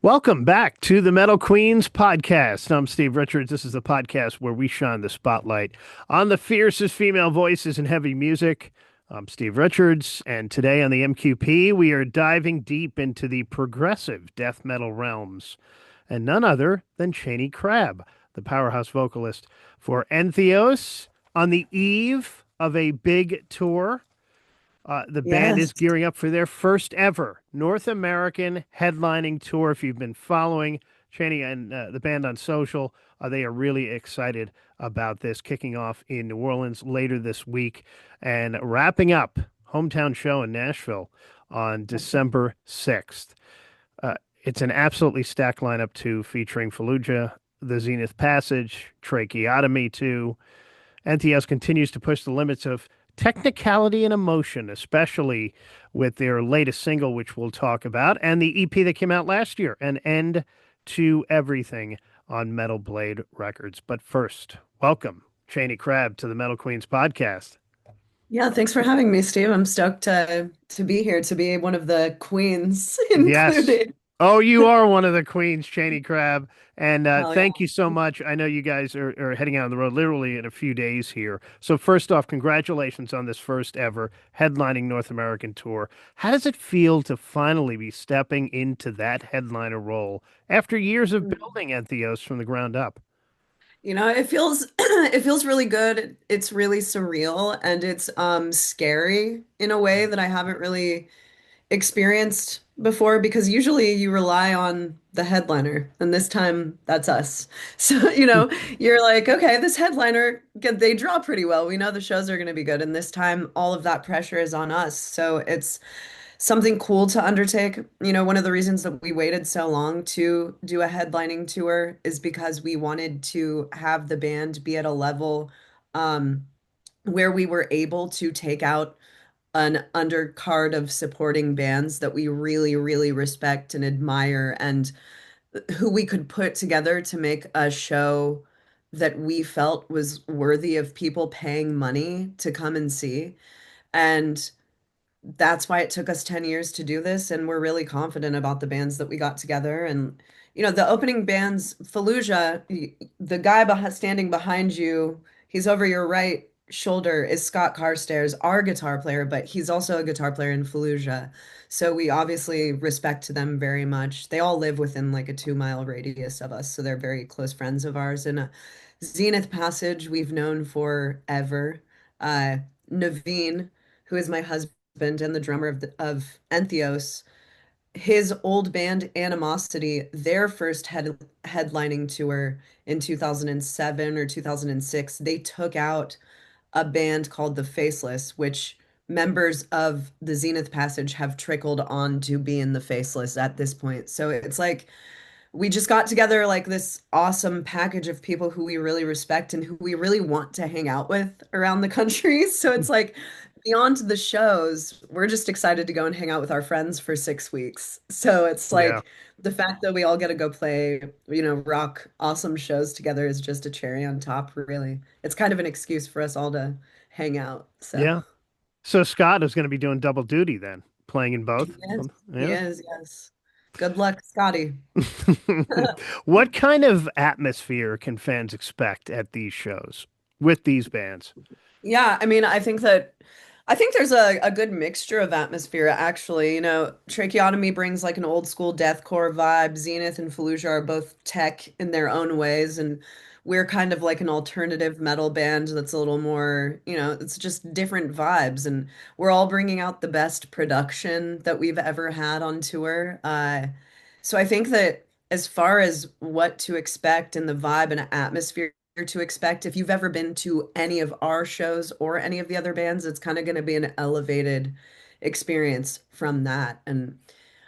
Welcome back to the Metal Queens podcast. I'm Steve Richards. This is the podcast where we shine the spotlight on the fiercest female voices in heavy music. I'm Steve Richards, and today on the MQP, we are diving deep into the progressive death metal realms, and none other than Chaney Crabb, the powerhouse vocalist for Entheos, on the eve of a big tour. The band is Yes. gearing up for their first ever North American headlining tour. If you've been following Chaney and the band on social, they are really excited about this, kicking off in New Orleans later this week and wrapping up hometown show in Nashville on December 6th. Uh, it's an absolutely stacked lineup too, featuring Fallujah, the Zenith Passage, Tracheotomy too. NTS continues to push the limits of technicality and emotion, especially with their latest single, which we'll talk about, and the EP that came out last year, An End to Everything on Metal Blade Records. But first, welcome, Chaney Crabb, to the Metal Queens podcast. Yeah, thanks for having me, Steve. I'm stoked to be here, to be one of the queens Yes. included. Oh, you are one of the queens, Chaney Crabb. And Hell thank yeah. you so much. I know you guys are heading out on the road literally in a few days here. So, first off, congratulations on this first ever headlining North American tour. How does it feel to finally be stepping into that headliner role after years of building Entheos from the ground up? It feels it feels really good. It's really surreal and it's scary in a way that I haven't really experienced before because usually you rely on the headliner and this time that's us. So, you're like, okay, this headliner, they draw pretty well. We know the shows are going to be good and this time all of that pressure is on us. So it's something cool to undertake. One of the reasons that we waited so long to do a headlining tour is because we wanted to have the band be at a level um, where we were able to take out an undercard of supporting bands that we really, really respect and admire, and who we could put together to make a show that we felt was worthy of people paying money to come and see. And that's why it took us 10 years to do this. And we're really confident about the bands that we got together. And, the opening bands, Fallujah, the guy standing behind you, he's over your right shoulder, is Scott Carstairs, our guitar player, but he's also a guitar player in Fallujah. So we obviously respect them very much. They all live within like a 2 mile radius of us. So they're very close friends of ours. And Zenith Passage, we've known forever. Uh, Naveen, who is my husband and the drummer of Entheos, his old band Animosity, their first headlining tour in 2007 or 2006, they took out a band called The Faceless, which members of the Zenith Passage have trickled on to be in The Faceless at this point. So it's like we just got together like this awesome package of people who we really respect and who we really want to hang out with around the country. So it's like beyond the shows, we're just excited to go and hang out with our friends for 6 weeks. So it's Yeah. like the fact that we all get to go play, rock awesome shows together is just a cherry on top, really. It's kind of an excuse for us all to hang out. So Yeah. So, Scott is going to be doing double duty then, playing in both. yes, he Yeah. is, yes. Good luck, Scotty. What kind of atmosphere can fans expect at these shows with these bands? Yeah, I mean, I think there's a good mixture of atmosphere actually. Tracheotomy brings like an old school deathcore vibe. Zenith and Fallujah are both tech in their own ways, and we're kind of like an alternative metal band that's a little more, it's just different vibes, and we're all bringing out the best production that we've ever had on tour. So I think that as far as what to expect and the vibe and atmosphere to expect. If you've ever been to any of our shows or any of the other bands, it's kind of going to be an elevated experience from that. And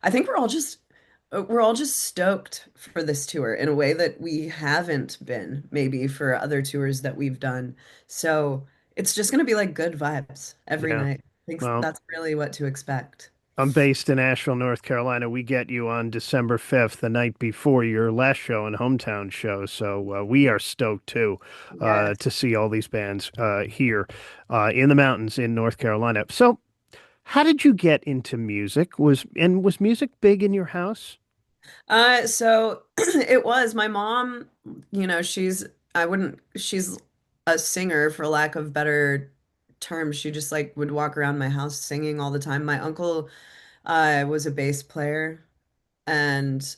I think we're all just stoked for this tour in a way that we haven't been maybe for other tours that we've done. So it's just going to be like good vibes every Yeah. night. I think Well, that's really what to expect. I'm based in Asheville, North Carolina. We get you on December 5th, the night before your last show and hometown show. So we are stoked too Yes. to see all these bands here in the mountains in North Carolina. So, how did you get into music? Was music big in your house? So it was my mom, I wouldn't, she's a singer for lack of better terms. She just like would walk around my house singing all the time. My uncle, was a bass player and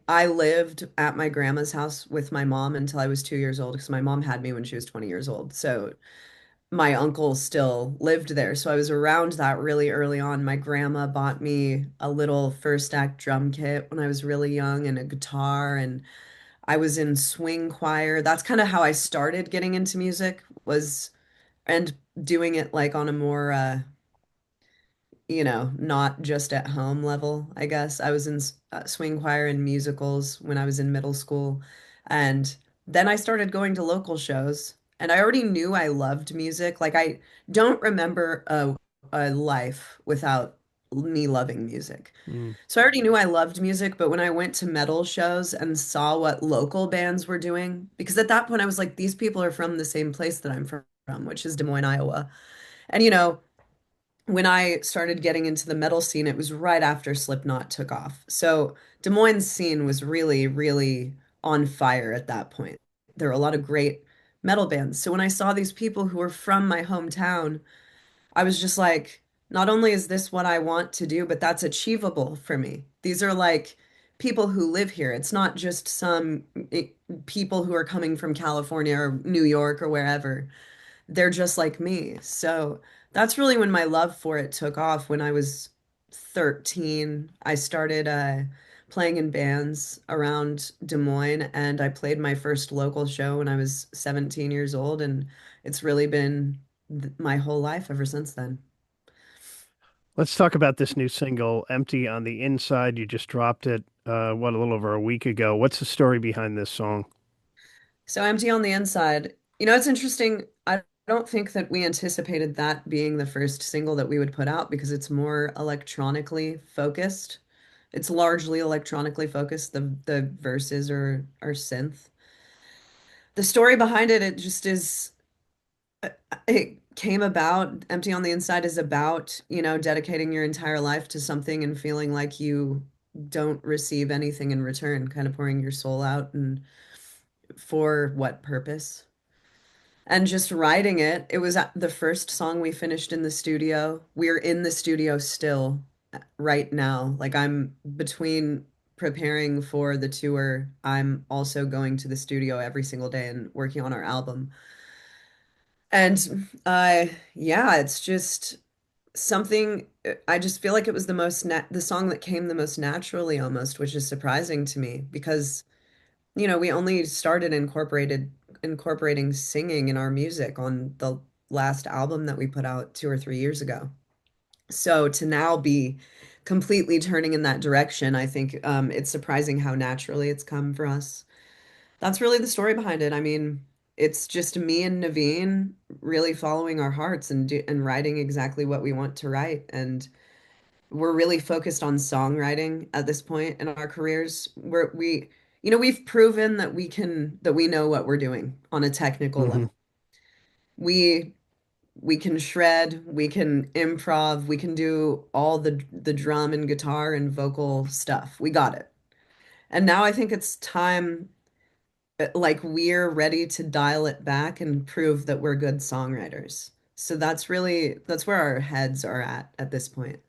I lived at my grandma's house with my mom until I was 2 years old because my mom had me when she was 20 years old. So my uncle still lived there. So I was around that really early on. My grandma bought me a little first act drum kit when I was really young and a guitar, and I was in swing choir. That's kind of how I started getting into music was and doing it like on a more not just at home level, I guess. I was in swing choir and musicals when I was in middle school. And then I started going to local shows. And I already knew I loved music. Like, I don't remember a life without me loving music. Mm. So I already knew I loved music. But when I went to metal shows and saw what local bands were doing, because at that point I was like, these people are from the same place that I'm from, which is Des Moines, Iowa. And, when I started getting into the metal scene, it was right after Slipknot took off. So Des Moines scene was really, really on fire at that point. There were a lot of great metal bands. So when I saw these people who were from my hometown, I was just like, not only is this what I want to do, but that's achievable for me. These are like people who live here. It's not just some people who are coming from California or New York or wherever. They're just like me. So that's really when my love for it took off. When I was 13, I started playing in bands around Des Moines, and I played my first local show when I was 17 years old, and it's really been my whole life ever since then. Let's talk about this new single, Empty on the Inside. You just dropped it, a little over a week ago. What's the story behind this song? So Empty on the Inside. It's interesting. I don't think that we anticipated that being the first single that we would put out because it's more electronically focused. It's largely electronically focused. The verses are synth. The story behind it, it just is it came about. Empty on the Inside is about, dedicating your entire life to something and feeling like you don't receive anything in return, kind of pouring your soul out and for what purpose? And just writing it, it was the first song we finished in the studio. We're in the studio still right now. Like I'm between preparing for the tour, I'm also going to the studio every single day and working on our album. And yeah, it's just something I just feel like it was the song that came the most naturally almost, which is surprising to me because we only started incorporating singing in our music on the last album that we put out 2 or 3 years ago. So to now be completely turning in that direction, I think it's surprising how naturally it's come for us. That's really the story behind it. I mean, it's just me and Naveen really following our hearts and writing exactly what we want to write. And we're really focused on songwriting at this point in our careers. We've proven that we know what we're doing on a technical Hmm. level. We we can shred, we can improv, we can do all the drum and guitar and vocal stuff. We got it. And now I think it's time, like we're ready to dial it back and prove that we're good songwriters. So that's where our heads are at this point.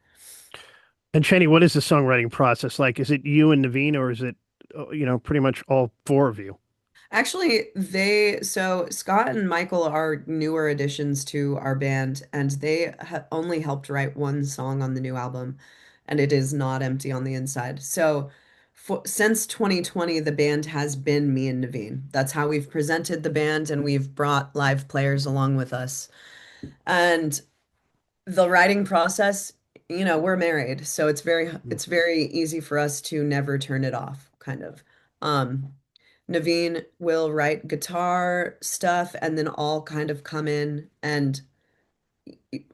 And Chaney, what is the songwriting process like? Is it you and Naveen, or is it, pretty much all four of you? Actually, so Scott and Michael are newer additions to our band, and they ha only helped write one song on the new album, and it is not Empty on the Inside. So, since 2020, the band has been me and Naveen. That's how we've presented the band, and we've brought live players along with us. And the writing process, we're married, so it's very easy for us to never turn it off, kind of. Um, Naveen will write guitar stuff and then I'll kind of come in and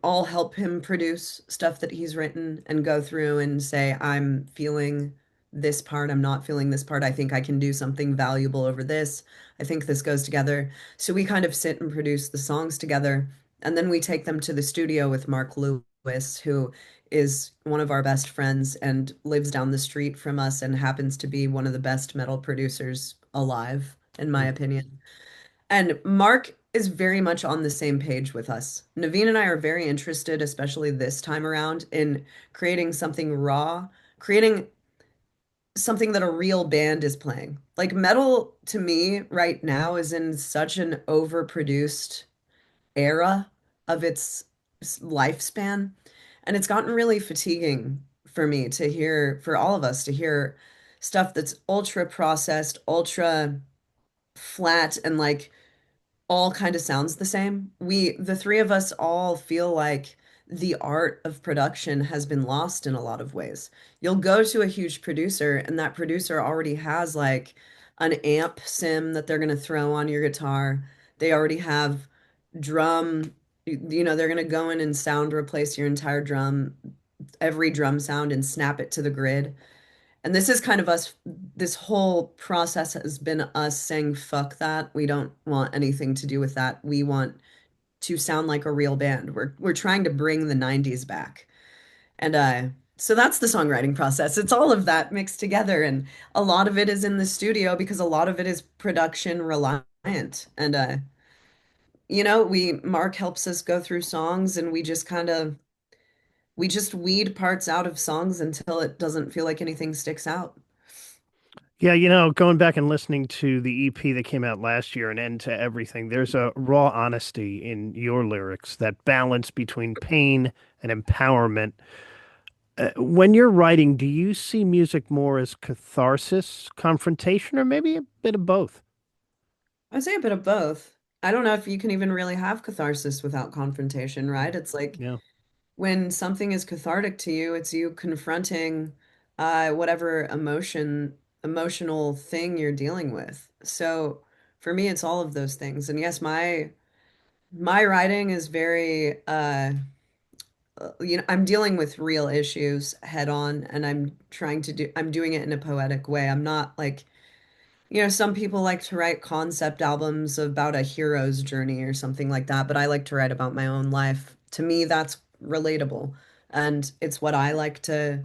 I'll help him produce stuff that he's written and go through and say, I'm feeling this part, I'm not feeling this part. I think I can do something valuable over this. I think this goes together. So we kind of sit and produce the songs together. And then we take them to the studio with Mark Lewis, who is one of our best friends and lives down the street from us and happens to be one of the best metal producers alive, in my opinion. And Mark is very much on the same page with us. Naveen and I are very interested, especially this time around, in creating something raw, creating something that a real band is playing. Like metal to me right now is in such an overproduced era of its lifespan. And it's gotten really fatiguing for me to hear, for all of us to hear stuff that's ultra processed, ultra flat, and like all kind of sounds the same. The three of us all feel like the art of production has been lost in a lot of ways. You'll go to a huge producer, and that producer already has like an amp sim that they're going to throw on your guitar. They already have drum, they're going to go in and sound replace your entire drum, every drum sound, and snap it to the grid. And this is kind of us, this whole process has been us saying, fuck that. We don't want anything to do with that. We want to sound like a real band. We're trying to bring the 90s back. And so that's the songwriting process. It's all of that mixed together. And a lot of it is in the studio because a lot of it is production reliant. And we Mark helps us go through songs and we just weed parts out of songs until it doesn't feel like anything sticks out. Yeah, going back and listening to the EP that came out last year and End to Everything, there's a raw honesty in your lyrics, that balance between pain and empowerment. When you're writing, do you see music more as catharsis, confrontation, or maybe a bit of both? I'd say a bit of both. I don't know if you can even really have catharsis without confrontation, right? It's like Yeah. when something is cathartic to you, it's you confronting whatever emotional thing you're dealing with. So for me, it's all of those things. And yes, my writing is very I'm dealing with real issues head on, and I'm doing it in a poetic way. I'm not like some people like to write concept albums about a hero's journey or something like that, but I like to write about my own life. To me, that's relatable. And it's what I like to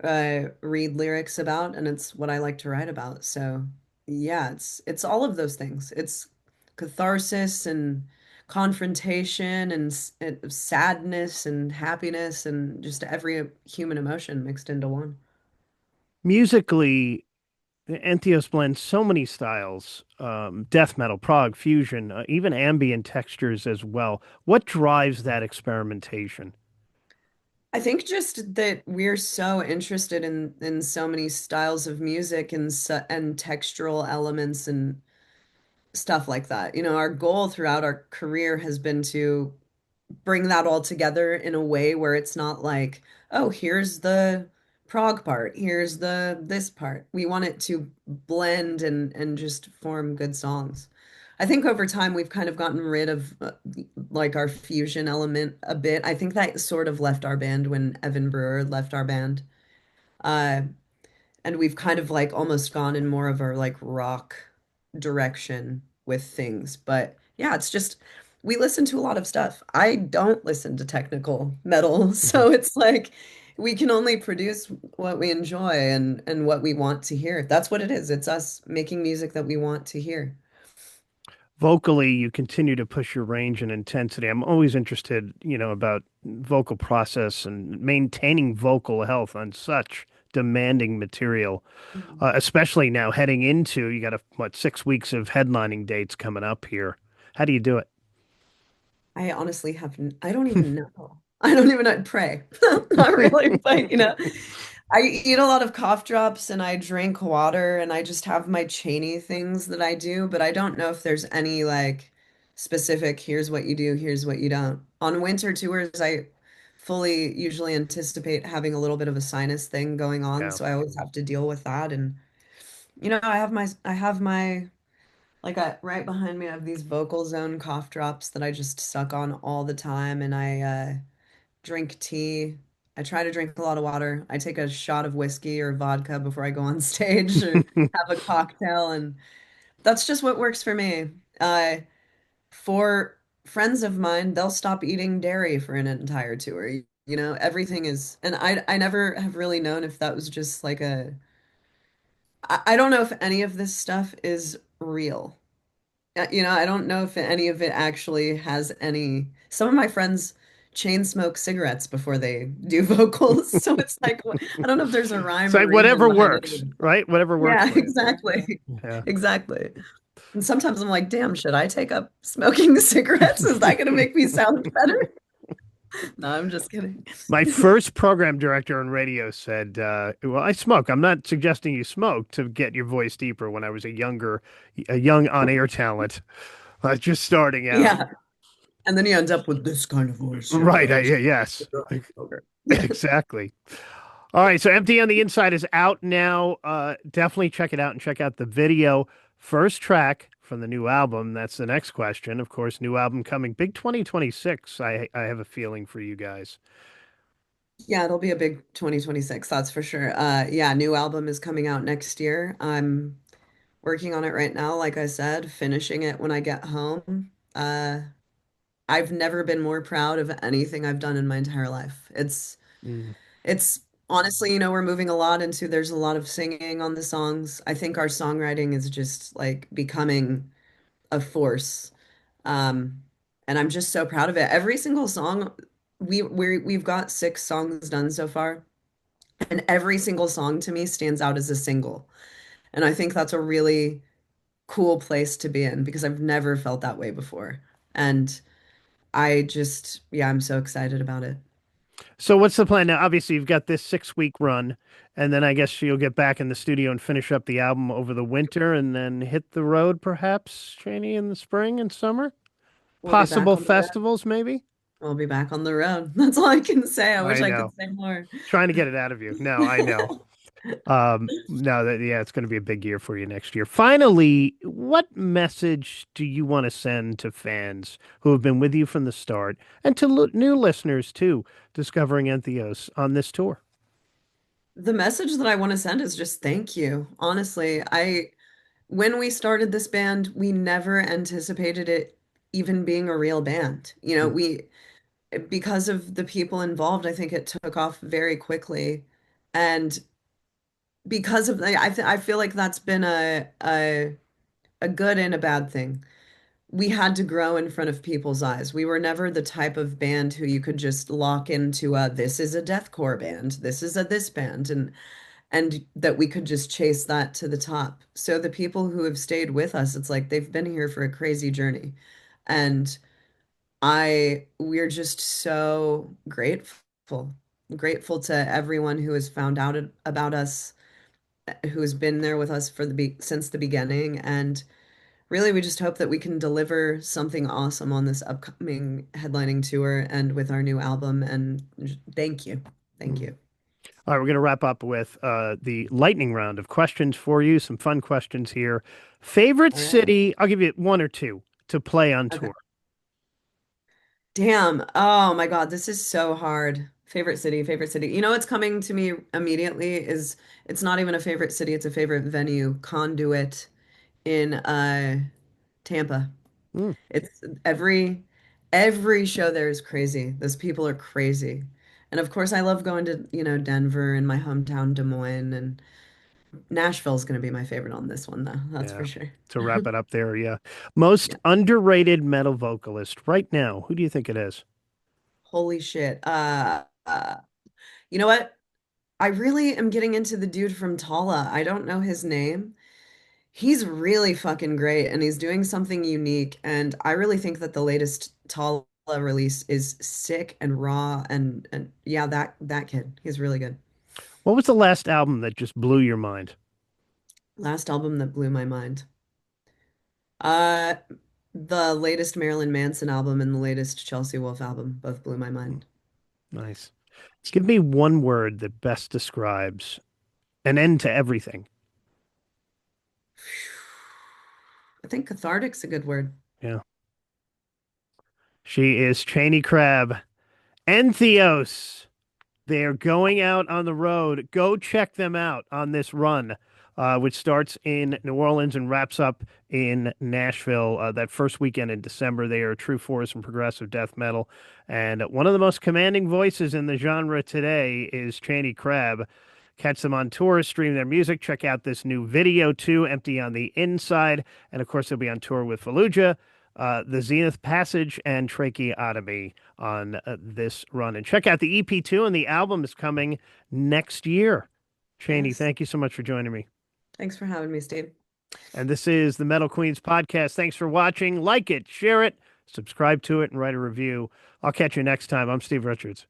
read lyrics about, and it's what I like to write about. So, yeah, it's all of those things. It's catharsis and confrontation and sadness and happiness and just every human emotion mixed into one. Musically, Entheos blends so many styles, death metal, prog, fusion, even ambient textures as well. What drives that experimentation? I think just that we're so interested in so many styles of music and textural elements and stuff like that. Our goal throughout our career has been to bring that all together in a way where it's not like, oh, here's the prog part, here's the this part. We want it to blend and just form good songs. I think over time we've kind of gotten rid of like our fusion element a bit. I think that sort of left our band when Evan Brewer left our band. Uh, and we've kind of like almost gone in more of our like rock direction with things. But yeah, it's just we listen to a lot of stuff. I don't listen to technical metal, Mhm. so it's like we can only produce what we enjoy and what we want to hear. That's what it is. It's us making music that we want to hear. Vocally, you continue to push your range and intensity. I'm always interested, about vocal process and maintaining vocal health on such demanding material, Mhm. especially now heading into, you got what, 6 weeks of headlining dates coming up here. How do you do it? I honestly I don't even know. I don't even know. I'd pray. Not really, but I eat a lot of cough drops and I drink water and I just have my Chaney things that I do, but I don't know if there's any like specific, here's what you do, here's what you don't. On winter tours, I fully usually anticipate having a little bit of a sinus thing going on, Yeah. so I always have to deal with that. And I have my like right behind me, I have these vocal zone cough drops that I just suck on all the time, and I drink tea. I try to drink a lot of water. I take a shot of whiskey or vodka before I go on stage or have a cocktail, and that's just what works for me. For friends of mine, they'll stop eating dairy for an entire tour. everything is, and I never have really known if that was just like I don't know if any of this stuff is real. I don't know if any of it actually has any. Some of my friends chain smoke cigarettes before they do vocals, so it's like I don't know if there's a It's rhyme or like reason whatever behind any works, of it. right? Whatever works Yeah, for you. exactly. Yeah. Exactly. And sometimes I'm like, damn, should I take up smoking cigarettes? Is that going to make me sound better? No, I'm just kidding. My first program director on radio said, "Well, I smoke. I'm not suggesting you smoke to get your voice deeper." When I was a young on-air talent, just starting out. Yeah. And then you end up with this kind of voice. You're Right. like, Yeah. Yes. okay. Exactly. All right. So, Empty on the Inside is out now. Definitely check it out and check out the video. First track from the new album. That's the next question. Of course, new album coming. Big 2026. I have a feeling for you guys. Yeah, it'll be a big 2026, that's for sure. Yeah, new album is coming out next year. I'm working on it right now, like I said, finishing it when I get home. I've never been more proud of anything I've done in my entire life. Mm, It's honestly, we're moving a lot into there's a lot of singing on the songs. I think our songwriting is just like becoming a force. Um, and I'm just so proud of it. Every single song we've got 6 songs done so far, and every single song to me stands out as a single. And I think that's a really cool place to be in because I've never felt that way before. And yeah, I'm so excited about it. So what's the plan now? Obviously, you've got this 6 week run, and then I guess you'll get back in the studio and finish up the album over the winter, and then hit the road, perhaps, Chaney, in the spring and summer. We'll be back Possible on the road. festivals, maybe. We'll be back on the road. That's all I can say. I wish I I could know. say more. Trying to get it out of you. No, I know. No, that yeah, it's going to be a big year for you next year. Finally, what message do you want to send to fans who have been with you from the start, and to new listeners too, discovering Entheos on this tour? The message that I want to send is just thank you. Honestly, when we started this band, we never anticipated it even being a real band. Because of the people involved, I think it took off very quickly. And because of I feel like that's been a good and a bad thing. We had to grow in front of people's eyes. We were never the type of band who you could just lock into this is a deathcore band, this is a this band, and that we could just chase that to the top. So the people who have stayed with us, it's like they've been here for a crazy journey. And we're just so grateful to everyone who has found out about us, who has been there with us since the beginning. And really, we just hope that we can deliver something awesome on this upcoming headlining tour and with our new album. And thank you. Thank Mm. you. All right, we're going to wrap up with the lightning round of questions for you. Some fun questions here. Favorite All right. city? I'll give you one or two to play on Okay. tour. Damn. Oh my God, this is so hard. Favorite city, favorite city. What's coming to me immediately is it's not even a favorite city, it's a favorite venue, Conduit in Tampa. Mm, It's every show there is crazy. Those people are crazy. And of course I love going to, Denver and my hometown Des Moines, and Nashville's going to be my favorite on this one though. That's yeah. for sure. To wrap it up there, yeah. Most Yeah. underrated metal vocalist right now. Who do you think it is? Holy shit. You know what? I really am getting into the dude from Tala. I don't know his name. He's really fucking great and he's doing something unique. And I really think that the latest Tala release is sick and raw and yeah, that kid. He's really good. What was the last album that just blew your mind? Last album that blew my mind. Uh the latest Marilyn Manson album and the latest Chelsea Wolfe album both blew my Mm, mind. nice. Give me one word that best describes an end to everything. I think cathartic's a good word. Yeah. She is Chaney Crabb. Entheos. They're going out on the road. Go check them out on this run which starts in New Orleans and wraps up in Nashville that first weekend in December. They are a true force in progressive death metal. And one of the most commanding voices in the genre today is Chaney Crabb. Catch them on tour, stream their music, check out this new video too, Empty on the Inside. And of course, they'll be on tour with Fallujah, the Zenith Passage, and Tracheotomy on this run. And check out the EP2, and the album is coming next year. Chaney, Yes. thank you so much for joining me. Thanks for having me, Steve. And this is the Metal Queens podcast. Thanks for watching. Like it, share it, subscribe to it, and write a review. I'll catch you next time. I'm Steve Richards.